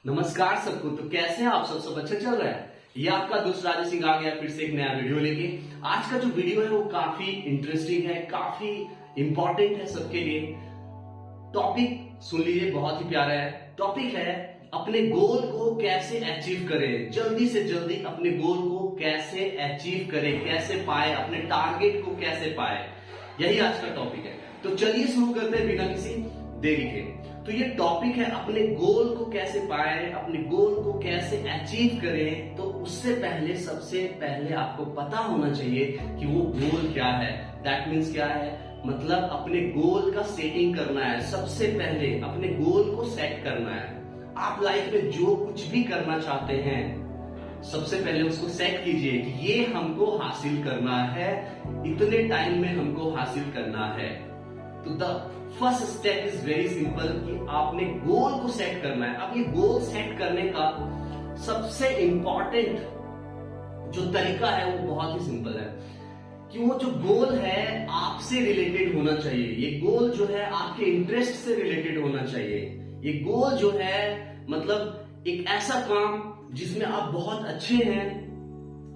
नमस्कार सबको। तो कैसे हैं आप सब अच्छा चल रहा है? ये आपका दोस्त राजेश सिंह आ गया फिर से एक नया वीडियो लेके। आज का जो वीडियो है वो काफी इंटरेस्टिंग है, काफी इंपॉर्टेंट है सबके लिए। टॉपिक सुन लीजिए, बहुत ही प्यारा है। टॉपिक है अपने गोल को कैसे अचीव करें, जल्दी से जल्दी अपने गोल को कैसे अचीव करें, कैसे पाए, अपने टारगेट को कैसे पाए, यही आज का टॉपिक है। तो चलिए शुरू करते हैं बिना किसी देरी के। तो ये टॉपिक है अपने गोल को कैसे पाए, अपने गोल को कैसे अचीव करें। तो उससे पहले सबसे पहले आपको पता होना चाहिए कि वो गोल क्या है। दैट मीन्स क्या है, मतलब अपने गोल का सेटिंग करना है। सबसे पहले अपने गोल को सेट करना है। आप लाइफ में जो कुछ भी करना चाहते हैं सबसे पहले उसको सेट कीजिए कि ये हमको हासिल करना है, इतने टाइम में हमको हासिल करना है। तो the first step is very simple कि आपने गोल को सेट करना है। अब ये गोल सेट करने का सबसे इंपॉर्टेंट जो तरीका है वो बहुत ही सिंपल है कि वो जो गोल है आपसे रिलेटेड होना चाहिए। ये गोल जो है आपके इंटरेस्ट से रिलेटेड होना चाहिए। ये गोल जो है मतलब एक ऐसा काम जिसमें आप बहुत अच्छे हैं,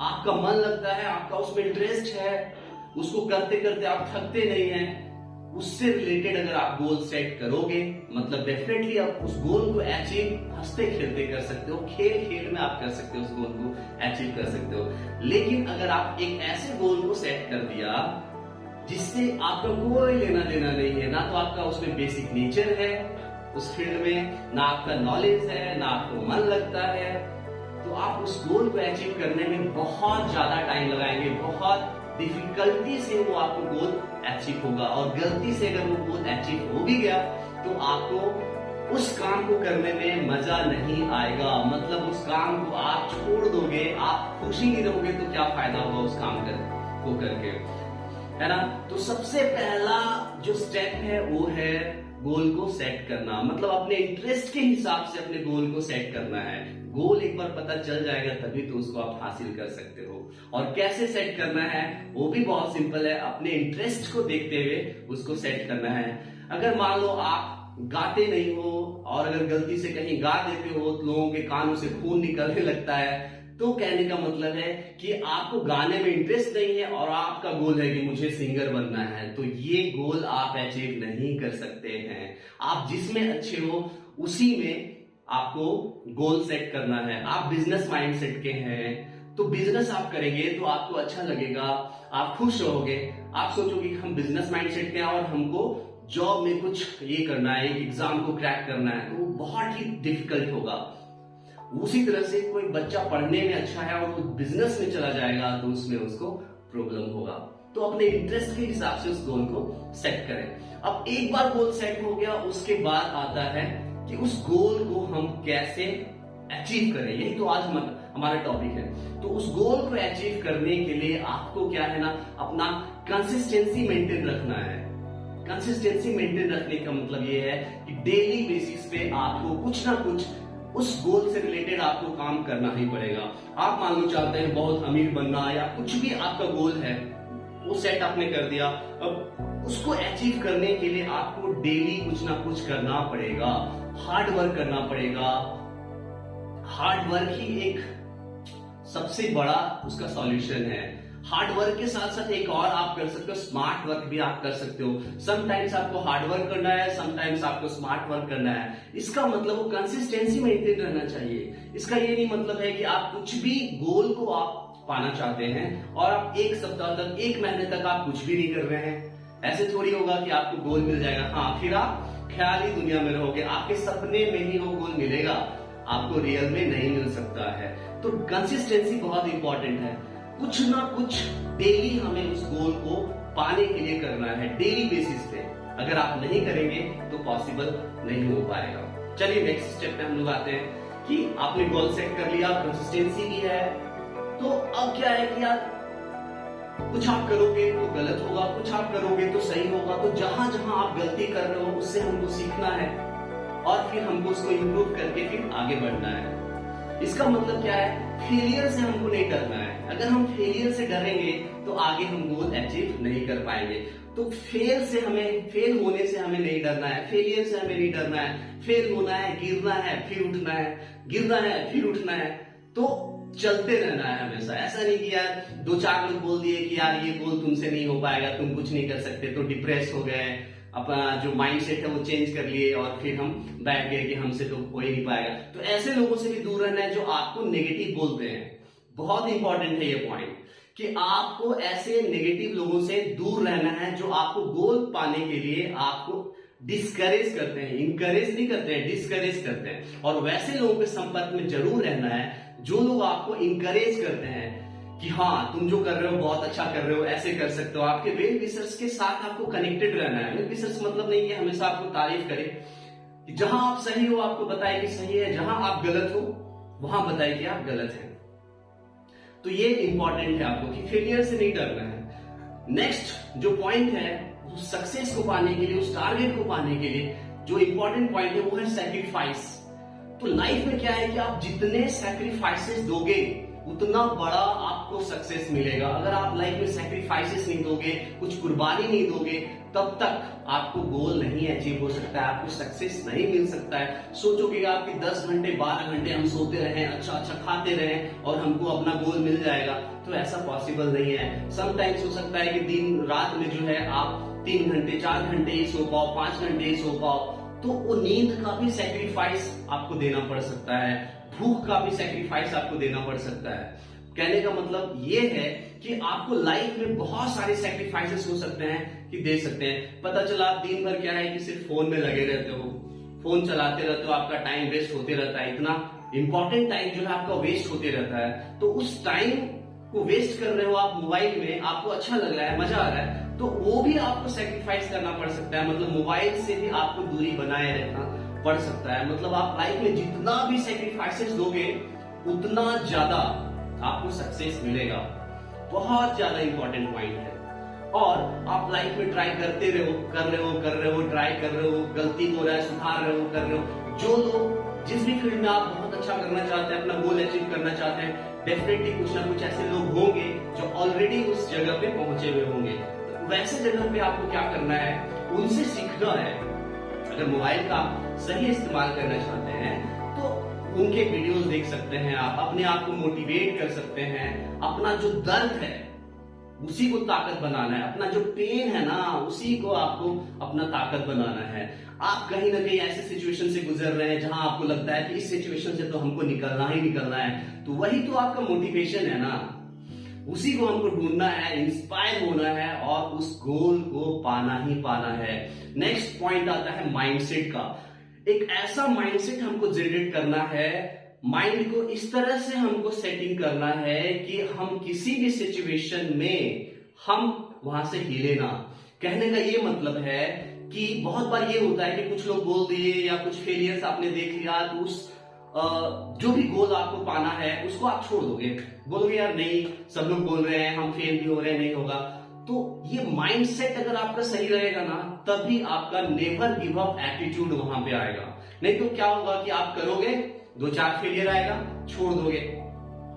आपका मन लगता है, आपका उसमें इंटरेस्ट है, उसको करते करते आप थकते नहीं हैं, उससे रिलेटेड अगर आप गोल सेट करोगे मतलब डेफिनेटली आप उस गोल को अचीव हंसते खेलते कर सकते हो। खेल खेल में आप कर सकते हो, उस गोल को अचीव कर सकते हो। लेकिन अगर आप एक ऐसे गोल को सेट कर दिया जिससे आपका कोई लेना देना नहीं है, ना तो आपका उसमें बेसिक नेचर है उस फील्ड में, ना आपका नॉलेज है, ना आपको मन लगता है, तो आप उस गोल को अचीव करने में बहुत ज्यादा टाइम लगाएंगे, बहुत डिफिकल्टी से वो आपको गोल अचीव होगा। और गलती से अगर वो गोल अचीव हो भी गया तो आपको उस काम को करने में मजा नहीं आएगा। मतलब उस काम को आप छोड़ दोगे, आप खुशी नहीं रहोगे, तो क्या फायदा होगा उस काम को करके, है ना। तो सबसे पहला जो स्टेप है वो है गोल को सेट करना। मतलब अपने इंटरेस्ट के हिसाब से अपने गोल को सेट करना है। गोल एक बार पता चल जाएगा तभी तो उसको आप हासिल कर सकते हो। और कैसे सेट करना है वो भी बहुत सिंपल है, अपने इंटरेस्ट को देखते हुए उसको सेट करना है। अगर मान लो आप गाते नहीं हो और अगर गलती से कहीं गा देते हो तो लोगों के कानों से खून निकलने लगता है, तो कहने का मतलब है कि आपको गाने में इंटरेस्ट नहीं है और आपका गोल है कि मुझे सिंगर बनना है, तो ये गोल आप अचीव नहीं कर सकते हैं। आप जिसमें अच्छे हो उसी में आपको गोल सेट करना है। आप बिजनेस माइंडसेट के हैं तो बिजनेस आप करेंगे तो आपको अच्छा लगेगा, आप खुश रहोगे, आप सोचोगे कि हम बिजनेस माइंडसेट के हैं और हमको जॉब में कुछ ये करना है, एक एग्जाम को क्रैक करना है, तो वो बहुत ही डिफिकल्ट होगा। उसी तरह से कोई बच्चा पढ़ने में अच्छा है और वो बिजनेस में चला जाएगा तो उसमें उसको प्रॉब्लम होगा। तो अपने इंटरेस्ट के हिसाब से उस गोल को सेट करें। अब एक बार गोल सेट हो गया उसके बाद आता है कि उस गोल को हम कैसे अचीव करें। यही तो आज हमारा टॉपिक है। तो उस गोल को अचीव करने के लिए आपको क्या है ना, अपना कंसिस्टेंसी मेंटेन रखना है। कंसिस्टेंसी मेंटेन रखने का मतलब ये है कि डेली बेसिस पे आपको कुछ ना कुछ उस गोल से रिलेटेड आपको काम करना ही पड़ेगा। आप मान लो चाहते हैं बहुत अमीर बनना या कुछ भी आपका गोल है, वो सेट आपने कर दिया। अब उसको अचीव करने के लिए आपको डेली कुछ ना कुछ करना पड़ेगा, हार्ड वर्क करना पड़ेगा। हार्ड वर्क ही एक सबसे बड़ा उसका सॉल्यूशन है। हार्ड वर्क के साथ साथ एक और आप कर सकते हो, स्मार्ट वर्क भी आप कर सकते हो। समटाइम्स आपको हार्ड वर्क करना है, समटाइम्स आपको स्मार्ट वर्क करना है। इसका मतलब वो कंसिस्टेंसी मेंटेन रहना चाहिए। इसका ये नहीं मतलब है कि आप कुछ भी गोल को आप पाना चाहते हैं और आप एक सप्ताह तक, एक महीने तक आप कुछ भी नहीं कर रहे हैं। ऐसे थोड़ी होगा कि आपको गोल मिल जाएगा, हाँ फिर आप ख्याली दुनिया में रहोगे, आपके सपने में ही वो गोल मिलेगा, आपको रियल में नहीं मिल सकता है। तो कंसिस्टेंसी बहुत इंपॉर्टेंट है। कुछ ना कुछ डेली हमें उस गोल को पाने के लिए करना है, डेली बेसिस पे। अगर आप नहीं करेंगे तो पॉसिबल नहीं हो पाएगा। चलिए नेक्स्ट स्टेप पे हम लोग आते हैं कि आपने गोल सेट कर लिया, कंसिस्टेंसी भी है, तो अब क्या है कि यार कुछ आप करोगे तो गलत होगा, कुछ आप करोगे तो सही होगा। तो जहां जहां आप गलती कर रहे हो उससे हमको सीखना है और फिर हमको उसको इम्प्रूव करके फिर आगे बढ़ना है। इसका मतलब क्या है, फेलियर से हमको नहीं डरना है। अगर हम फेलियर से डरेंगे तो आगे हम गोल अचीव नहीं कर पाएंगे। तो फेल होने से हमें नहीं डरना है, फेलियर से हमें नहीं डरना है। फेल होना है, गिरना है, फिर उठना है, गिरना है, फिर उठना है। तो चलते रहना है हमेशा। ऐसा नहीं कि यार 2-4 लोग बोल दिए कि यार ये गोल तुमसे नहीं हो पाएगा, तुम कुछ नहीं कर सकते, तो डिप्रेस हो गए, अपना जो माइंडसेट है वो चेंज कर लिए और फिर हम बैठ गए कि हमसे तो हो ही नहीं पाएगा। तो ऐसे लोगों से भी दूर रहना है जो आपको नेगेटिव बोलते हैं। बहुत इंपॉर्टेंट है ये पॉइंट कि आपको ऐसे नेगेटिव लोगों से दूर रहना है जो आपको गोल पाने के लिए आपको डिस्करेज करते हैं। इंकरेज नहीं करते हैं, डिस्करेज करते हैं। और वैसे लोगों के संपर्क में जरूर रहना है जो लोग आपको इंकरेज करते हैं कि हाँ तुम जो कर रहे हो बहुत अच्छा कर रहे हो, ऐसे कर सकते हो। आपके वेल विशर्स के साथ आपको कनेक्टेड रहना है। वेल विशर्स मतलब नहीं कि हमेशा आपको तारीफ करे, कि जहां आप सही हो आपको बताए कि सही है, जहां आप गलत हो वहां बताए कि आप गलत हैं। तो ये इंपॉर्टेंट है आपको कि फेलियर से नहीं डरना है। नेक्स्ट जो पॉइंट है उस सक्सेस को पाने के लिए, उस टारगेट को पाने के लिए जो इंपॉर्टेंट पॉइंट है वो है सैक्रिफाइस। तो लाइफ में क्या है कि आप जितने सैक्रिफाइसेस दोगे उतना बड़ा आपको सक्सेस मिलेगा। अगर आप लाइफ में सैक्रिफाइसेस नहीं दोगे, कुछ कुर्बानी नहीं दोगे, तब तक आपको गोल नहीं अचीव हो सकता है, आपको सक्सेस नहीं मिल सकता है। सोचोगे आपके 10 घंटे 12 घंटे हम सोते रहें, अच्छा अच्छा खाते रहें और हमको अपना गोल मिल जाएगा, तो ऐसा पॉसिबल नहीं है। समटाइम्स हो सकता है कि दिन रात में जो है आप 3 घंटे 4 घंटे ही सो पाओ, 5 घंटे ही सो पाओ, तो वो नींद का भी सैक्रिफाइस आपको देना पड़ सकता है, भूख का भी सैक्रिफाइस आपको देना पड़ सकता है। कहने का मतलब ये है कि आपको लाइफ में बहुत सारे सैक्रिफाइसेस हो सकते हैं कि दे सकते हैं। पता चला आप दिन भर क्या है कि सिर्फ फोन में लगे रहते हो, फोन चलाते रहते हो, आपका टाइम वेस्ट होते रहता है, इतना इंपॉर्टेंट टाइम जो है आपका वेस्ट होते रहता है। तो उस टाइम को वेस्ट कर रहे हो आप मोबाइल में, आपको अच्छा लग रहा है, मजा आ रहा है, तो वो भी आपको सैक्रिफाइस करना पड़ सकता है। मतलब मोबाइल से भी आपको दूरी बनाए रखना पड़ सकता है। मतलब आप लाइफ में जितना भी सैक्रिफाइसेस दोगे उतना ज्यादा आपको सक्सेस मिलेगा। बहुत ज्यादा इंपॉर्टेंट पॉइंट है। और आप लाइफ में ट्राई करते रहो, कर रहे हो, ट्राई कर रहे हो, गलती हो रहा है सुधार रहे हो, कर रहे हो। जो लोग जिस भी फील्ड में आप बहुत अच्छा करना चाहते हैं, अपना गोल अचीव करना चाहते हैं, डेफिनेटली कुछ ना कुछ ऐसे लोग होंगे जो ऑलरेडी उस जगह पे पहुंचे हुए होंगे। तो वैसे जगह पे आपको क्या करना है, उनसे सीखना है। अगर मोबाइल का सही इस्तेमाल करना चाहते हैं तो उनके वीडियोस देख सकते हैं, आप अपने आप को मोटिवेट कर सकते हैं। अपना जो दर्द है उसी को ताकत बनाना है, अपना जो पेन है ना उसी को आपको अपना ताकत बनाना है। आप कहीं ना कहीं ऐसे सिचुएशन से गुजर रहे हैं जहां आपको लगता है कि इस सिचुएशन से तो हमको निकलना ही निकलना है, तो वही तो आपका मोटिवेशन है ना, उसी को हमको ढूंढना है, इंस्पायर होना है और उस गोल को पाना ही पाना है। नेक्स्ट पॉइंट आता है माइंडसेट का। एक ऐसा माइंडसेट हमको जनरेट करना है, माइंड को इस तरह से हमको सेटिंग करना है कि हम किसी भी सिचुएशन में हम वहां से हिले ना। कहने का ये मतलब है कि बहुत बार ये होता है कि कुछ लोग बोल दिए या कुछ फेलियर्स आपने देख लिया, तो उस जो भी गोल आपको पाना है उसको आप छोड़ दोगे, बोलोगे यार नहीं सब लोग बोल रहे हैं, हम फेल भी हो रहे हैं, नहीं होगा। तो ये माइंडसेट अगर आपका सही रहेगा ना, तभी आपका नेवर गिव अप एटीट्यूड वहां पे आएगा। नहीं तो क्या होगा कि आप करोगे, 2-4 फेलियर आएगा, छोड़ दोगे,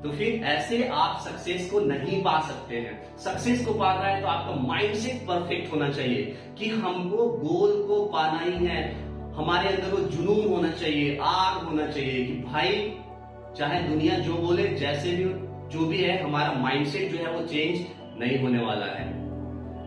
तो फिर ऐसे आप सक्सेस को नहीं पा सकते हैं। सक्सेस को पाना है तो आपका माइंडसेट परफेक्ट होना चाहिए कि हमको गोल को पाना ही है। हमारे अंदर वो जुनून होना चाहिए, आग होना चाहिए कि भाई चाहे दुनिया जो बोले, जैसे भी जो भी है, हमारा माइंडसेट जो है वो चेंज नहीं होने वाला है।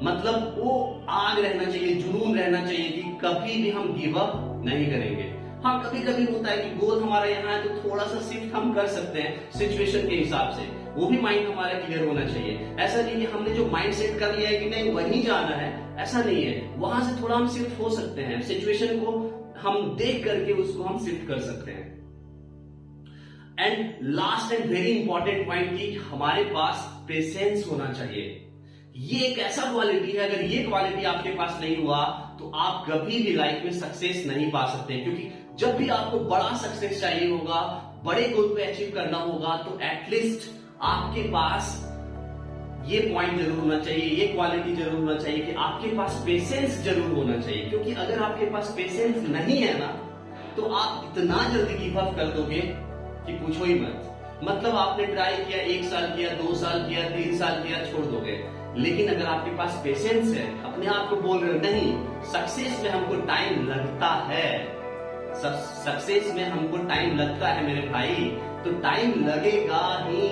मतलब वो आग रहना चाहिए, जुनून रहना चाहिए कि कभी भी हम गिव अप नहीं करेंगे। हाँ कभी कभी होता है कि गोल हमारा यहाँ है तो थोड़ा सा शिफ्ट हम कर सकते हैं सिचुएशन के हिसाब से, वो भी माइंड हमारा क्लियर होना चाहिए। ऐसा नहीं कि हमने जो माइंड सेट कर लिया है कि नहीं वहीं जाना है, ऐसा नहीं है। वहां से थोड़ा हम शिफ्ट हो सकते हैं, सिचुएशन को हम देख करके उसको हम शिफ्ट कर सकते हैं। And last and very important point कि हमारे पास पेशेंस होना चाहिए। ये एक ऐसा क्वालिटी है, अगर ये क्वालिटी आपके पास नहीं हुआ तो आप कभी भी लाइफ में सक्सेस नहीं पा सकते। क्योंकि जब भी आपको बड़ा सक्सेस चाहिए होगा, बड़े गोल को अचीव करना होगा, तो एटलीस्ट आपके पास ये पॉइंट जरूर होना चाहिए, ये क्वालिटी जरूर होना चाहिए कि आपके पास पेशेंस जरूर होना चाहिए। क्योंकि अगर आपके पास पेशेंस नहीं है ना, तो आप इतना जल्दी गिव अप कर दोगे कि पूछो ही मत। मतलब आपने ट्राई किया, 1 साल किया, 2 साल किया, 3 साल किया, छोड़ दोगे। लेकिन अगर आपके पास पेशेंस है, अपने आप को बोल रहे हो नहीं, सक्सेस में हमको टाइम लगता है, सक्सेस में हमको टाइम लगता है मेरे भाई, तो टाइम लगेगा ही।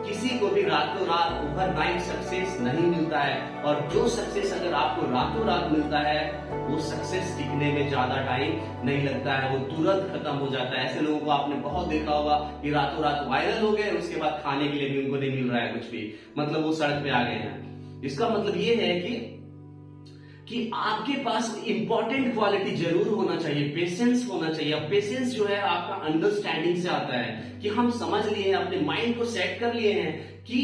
किसी को भी रातों रात ओवरनाइट सक्सेस नहीं मिलता है, और जो सक्सेस अगर आपको रातों रात मिलता है वो सक्सेस टिकने में ज्यादा टाइम नहीं लगता है, वो तुरंत खत्म हो जाता है। ऐसे लोगों को आपने बहुत देखा होगा कि रातों रात वायरल हो गए, उसके बाद खाने के लिए भी उनको नहीं मिल रहा है कुछ भी, मतलब वो सड़क पे आ गए हैं। इसका मतलब ये है कि आपके पास इंपॉर्टेंट क्वालिटी जरूर होना चाहिए, पेशेंस होना चाहिए। अब पेशेंस जो है आपका अंडरस्टैंडिंग से आता है कि हम समझ लिए हैं, अपने माइंड को सेट कर लिए हैं कि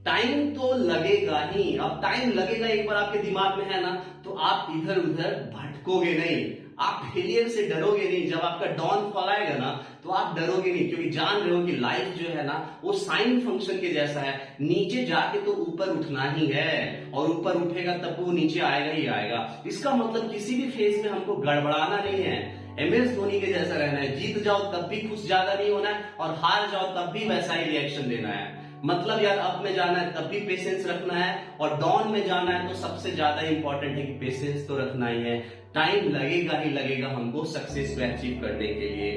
टाइम तो लगेगा ही। अब टाइम लगेगा एक बार आपके दिमाग में है ना, तो आप इधर उधर भटकोगे नहीं, आप फेलियर से डरोगे नहीं। जब आपका डाउनफॉल आएगा ना तो आप डरोगे नहीं, क्योंकि जान रहे हो कि लाइफ जो है ना वो साइन फंक्शन के जैसा है, नीचे जाके तो ऊपर उठना ही है, और ऊपर उठेगा तब वो नीचे आएगा ही आएगा। इसका मतलब किसी भी फेज में हमको गड़बड़ाना नहीं है, MS धोनी के जैसा रहना है, जीत जाओ तब भी खुश ज्यादा नहीं होना है, और हार जाओ तब भी वैसा ही रिएक्शन देना है। मतलब यार अप में जाना है तब भी पेशेंस रखना है, और डाउन में जाना है तो सबसे ज्यादा इंपॉर्टेंट है कि पेशेंस तो रखना ही है। टाइम लगेगा ही लगेगा हमको सक्सेस को अचीव करने के लिए।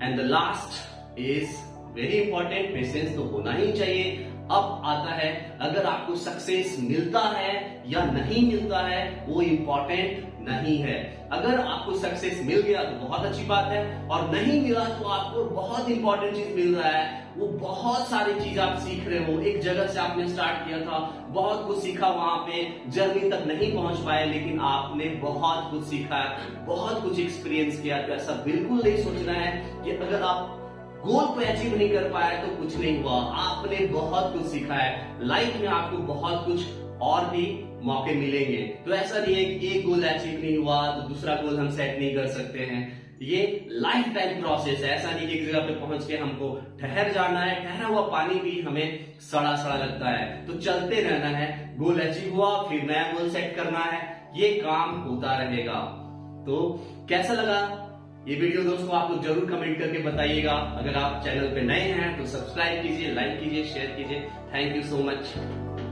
And the last is very important, patience तो होना ही चाहिए। अब आता है अगर आपको सक्सेस मिलता है या नहीं मिलता है वो इंपॉर्टेंट नहीं है। अगर आपको सक्सेस मिल गया तो बहुत अच्छी बात है, और नहीं मिला तो आपको बहुत इंपॉर्टेंट चीज मिल रहा है, वो बहुत सारी चीज आप सीख रहे हो। एक जगह से आपने स्टार्ट किया था, बहुत कुछ सीखा, वहां पे जर्नी तक नहीं पहुंच पाए, लेकिन आपने बहुत कुछ सीखा, बहुत कुछ एक्सपीरियंस किया। तो ऐसा बिल्कुल नहीं सोचना है कि अगर आप गोल को अचीव नहीं कर पाए तो कुछ नहीं हुआ, आपने बहुत कुछ सीखा है। लाइफ में आपको बहुत कुछ और भी मौके मिलेंगे, तो ऐसा नहीं है कि एक गोल अचीव नहीं हुआ तो दूसरा गोल हम सेट नहीं कर सकते हैं। ये लाइफ टाइम प्रोसेस है, ऐसा नहीं कि एक जगह पे पहुंच के हमको ठहर जाना है। ठहरा हुआ पानी भी हमें सड़ा सड़ा लगता है, तो चलते रहना है। गोल अचीव हुआ फिर नया गोल सेट करना है, ये काम होता रहेगा। तो कैसा लगा ये वीडियो दोस्तों, आप लोग जरूर कमेंट करके बताइएगा। अगर आप चैनल पे नए हैं तो सब्सक्राइब कीजिए, लाइक कीजिए, शेयर कीजिए। Thank you so much.